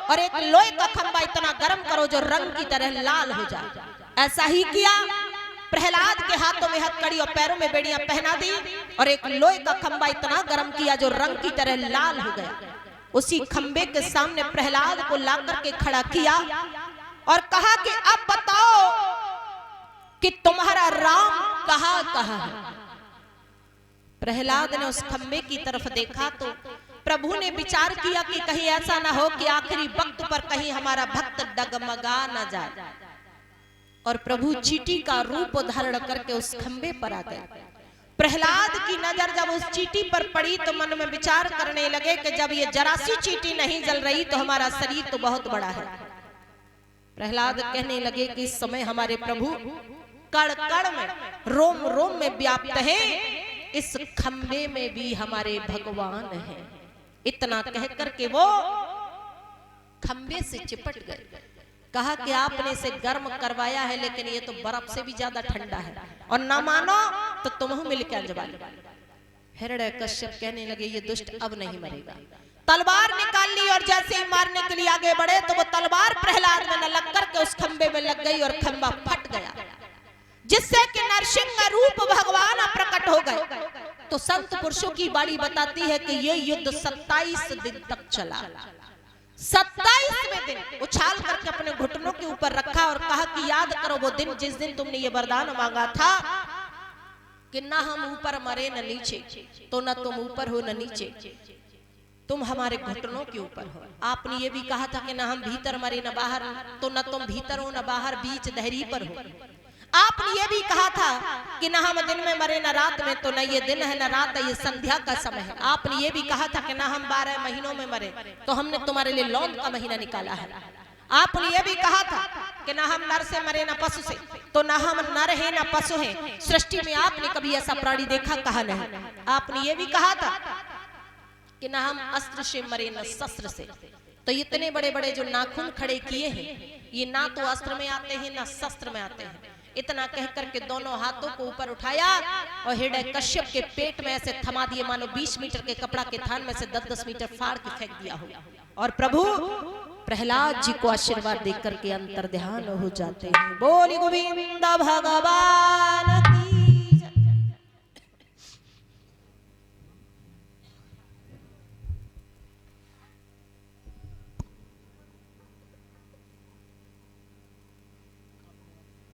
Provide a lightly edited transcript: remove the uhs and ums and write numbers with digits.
और एक लोहे का खंबा इतना गर्म करो जो रंग की तरह लाल हो जाए। ऐसा ही किया, प्रहलाद के हाथों में हथकड़ी और पैरों में बेड़ियां पहना दी और एक लोहे का खंबा इतना गर्म किया जो रंग की तरह लाल हो गया। उसी खंबे के सामने प्रहलाद को लाकर के खड़ा किया और कहा कि अब बताओ कि तुम्हारा राम कहां कहां है। प्रहलाद ने उस खंबे की तरफ देखा तो प्रभु ने विचार किया कि कहीं ऐसा ना हो कि आखिरी वक्त पर कहीं हमारा भक्त डगमगा ना जाए। और प्रभु चींटी का रूप धारण करके उस खंबे पर आ गए। प्रहलाद की नजर जब उस चींटी पर पड़ी तो मन में विचार करने लगे कि जब ये जरा सी चींटी नहीं जल रही तो हमारा शरीर तो बहुत बड़ा है। प्रहलाद कहने लगे कि इस समय हमारे प्रभु कण कण में, रोम रोम में व्याप्त है, इस खंबे में भी हमारे भगवान हैं। इतना कह करके वो खंबे से चिपट गए। कहा कि आपने इसे गर्म करवाया है लेकिन ये तो बर्फ से भी ज्यादा ठंडा है और ना मानो तो तुम मिलकर जवा लो। हिरण्यकश्यप कहने लगे ये दुष्ट अब नहीं मरेगा। तलवार निकाल ली और जैसे ही मारने के लिए आगे बढ़े तो वो तलवार प्रहलाद में न लग करके उस खंबे में लग गई और खंबा फट गया, जिससे कि नरसिंह रूप भगवान प्रकट हो गए। तो संत पुरुषों की बाणी बताती है कि ये युद्ध 27 दिन तक चला। 27वें दिन उछाल करके अपने घुटनों के ऊपर रखा और कहा कि याद करो वो दिन जिस दिन तुमने ये वरदान मांगा था कि ना हम ऊपर मरे न नीचे, तो न तुम ऊपर हो न नीचे, तुम हमारे घुटनों के ऊपर हो। आपने ये भी कहा था कि ना हम भीतर मरे न बाहर, तो न तुम भीतर हो न बाहर, बीच दहरी पर हो। आपने ये भी कहा था कि ना हम दिन में मरे न रात में, तो न ये दिन है न रात है, ये संध्या का समय है। आपने ये भी कहा था कि ना हम 12 महीनों में मरे, तो हमने तुम्हारे लिए लौन का महीना निकाला है। आपने ये भी कहा था कि ना हम नर से मरे न पशु से, तो ना हम नर है न पशु है। सृष्टि में आपने कभी ऐसा प्राणी देखा कहा नहीं। आपने ये भी कहा था कि ना हम अस्त्र से मरे न शस्त्र से। तो इतने बड़े बड़े जो नाखून खड़े किए हैं ये ना तो अस्त्र में आते हैं ना शस्त्र में आते हैं। इतना कह करके दोनों हाथों को ऊपर उठाया और हिरण्यकश्यप के पेट में ऐसे थमा दिए मानो 20 मीटर के कपड़ा के थान में से 10-10 मीटर फाड़ के फेंक दिया हो। और प्रभु प्रहलाद जी को आशीर्वाद देकर के अंतर्ध्यान हो जाते हैं। बोली गोविंद भगवान की।